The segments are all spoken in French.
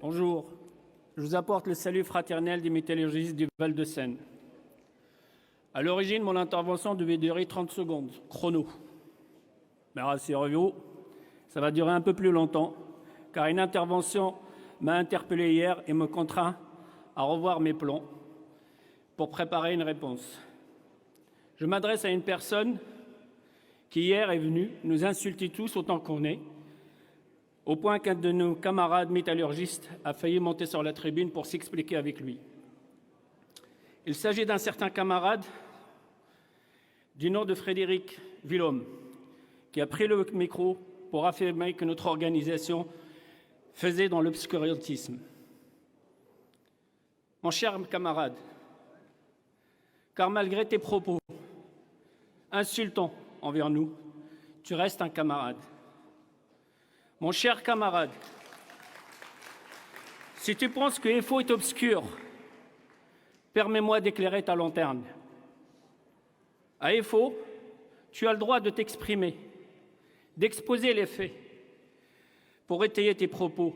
Bonjour, je vous apporte le salut fraternel des métallurgistes du Val-de-Seine. À l'origine, mon intervention devait durer 30 secondes, chrono. Mais rassurez-vous, ça va durer un peu plus longtemps, car une intervention m'a interpellé hier et me contraint à revoir mes plans pour préparer une réponse. Je m'adresse à une personne qui hier est venue nous insulter tous autant qu'on est, au point qu'un de nos camarades métallurgistes a failli monter sur la tribune pour s'expliquer avec lui. Il s'agit d'un certain camarade du nom de Frédéric Villaume, qui a pris le micro pour affirmer que notre organisation faisait dans l'obscurantisme. Mon cher camarade, car malgré tes propos insultants envers nous, tu restes un camarade. Mon cher camarade, si tu penses que FO est obscur, permets-moi d'éclairer ta lanterne. À FO, tu as le droit de t'exprimer, d'exposer les faits pour étayer tes propos,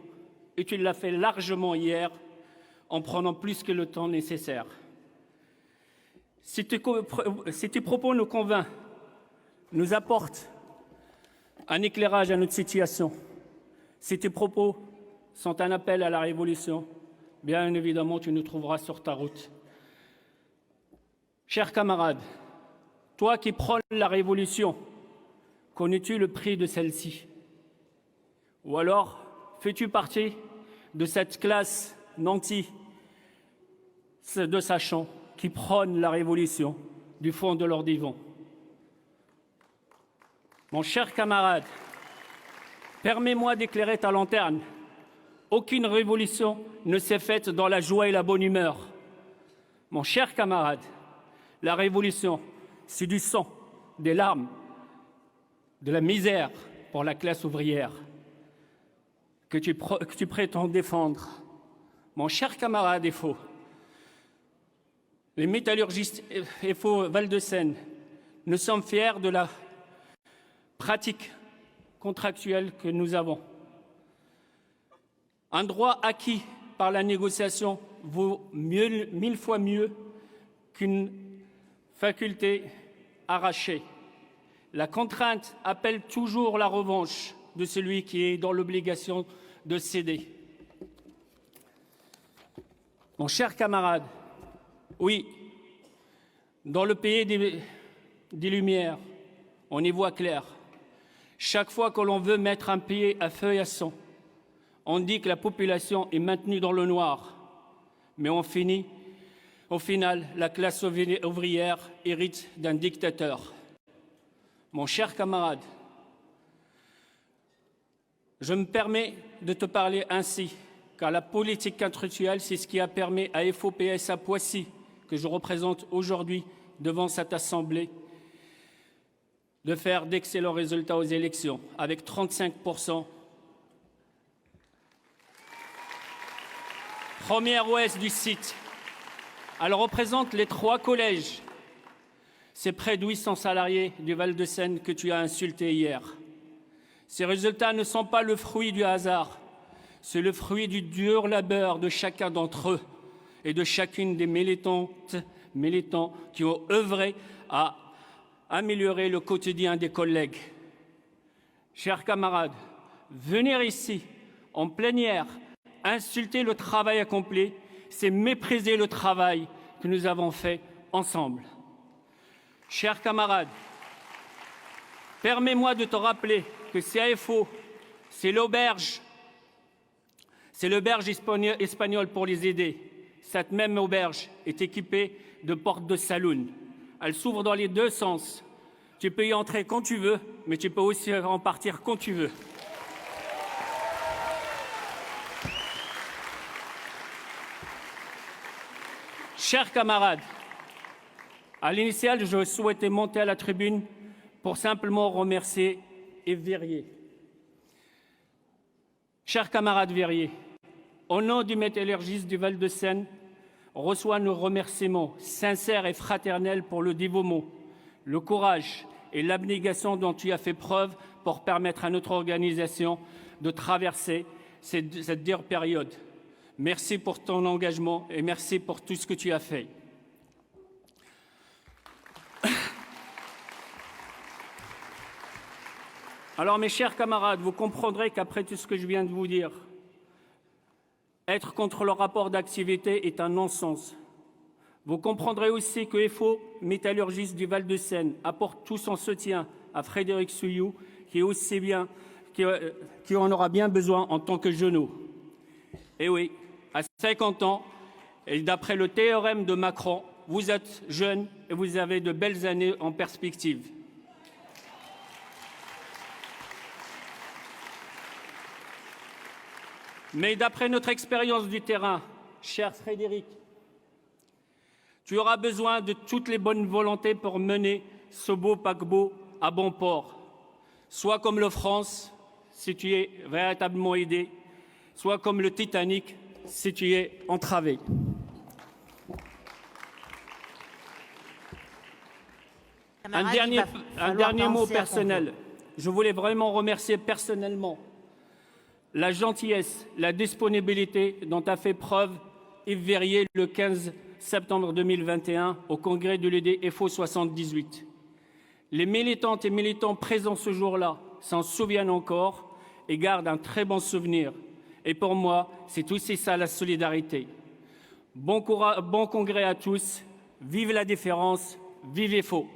et tu l'as fait largement hier en prenant plus que le temps nécessaire. Si tes propos nous convainquent, nous apportent un éclairage à notre situation, si tes propos sont un appel à la révolution, bien évidemment, tu nous trouveras sur ta route. Chers camarades, toi qui prônes la révolution, connais-tu le prix de celle-ci? Ou alors, fais-tu partie de cette classe nantie de sachants qui prônent la révolution du fond de leur divan? Mon cher camarade, permets-moi d'éclairer ta lanterne. Aucune révolution ne s'est faite dans la joie et la bonne humeur. Mon cher camarade, la révolution, c'est du sang, des larmes, de la misère pour la classe ouvrière que tu prétends défendre. Mon cher camarade FO, les métallurgistes FO Val-de-Seine, nous sommes fiers de la pratique contractuelle que nous avons. Un droit acquis par la négociation vaut 1000 fois mieux qu'une faculté arrachée. La contrainte appelle toujours la revanche de celui qui est dans l'obligation de céder. Mon cher camarade, oui, dans le pays des Lumières, on y voit clair. Chaque fois que l'on veut mettre un pied à feu et à sang, on dit que la population est maintenue dans le noir. Mais au final, la classe ouvrière hérite d'un dictateur. Mon cher camarade, je me permets de te parler ainsi, car la politique contractuelle, c'est ce qui a permis à FO-PS à Poissy, que je représente aujourd'hui devant cette Assemblée, de faire d'excellents résultats aux élections, avec 35%. Première ouest du site. Elle représente les 3 collèges. C'est près de 800 salariés du Val-de-Seine que tu as insultés hier. Ces résultats ne sont pas le fruit du hasard. C'est le fruit du dur labeur de chacun d'entre eux et de chacune des militants qui ont œuvré à améliorer le quotidien des collègues. Chers camarades, venir ici, en plénière, insulter le travail accompli, c'est mépriser le travail que nous avons fait ensemble. Chers camarades, permets-moi de te rappeler que CAFO, c'est l'auberge espagnole pour les aider. Cette même auberge est équipée de portes de saloon. Elle s'ouvre dans les 2 sens. Tu peux y entrer quand tu veux, mais tu peux aussi en partir quand tu veux. Chers camarades, à l'initiale, je souhaitais monter à la tribune pour simplement remercier Yves Verrier. Chers camarades Verrier, au nom du métallurgiste du Val-de-Seine, reçois nos remerciements sincères et fraternels pour le dévouement, le courage et l'abnégation dont tu as fait preuve pour permettre à notre organisation de traverser cette dure période. Merci pour ton engagement et merci pour tout ce que tu as fait. Alors, mes chers camarades, vous comprendrez qu'après tout ce que je viens de vous dire, être contre le rapport d'activité est un non-sens. Vous comprendrez aussi que FO, métallurgiste du Val-de-Seine, apporte tout son soutien à Frédéric Souillou, qui en aura bien besoin en tant que genou. Et oui, à 50 ans, et d'après le théorème de Macron, vous êtes jeune et vous avez de belles années en perspective. Mais d'après notre expérience du terrain, cher Frédéric, tu auras besoin de toutes les bonnes volontés pour mener ce beau paquebot à bon port. Soit comme le France, si tu es véritablement aidé, soit comme le Titanic, si tu es entravé. Un dernier mot personnel. Je voulais vraiment remercier personnellement la gentillesse, la disponibilité dont a fait preuve Yves Verrier le 15 septembre 2021 au congrès de l'UDFO 78. Les militantes et militants présents ce jour-là s'en souviennent encore et gardent un très bon souvenir. Et pour moi, c'est aussi ça la solidarité. Bon congrès à tous, vive la différence, vive FO.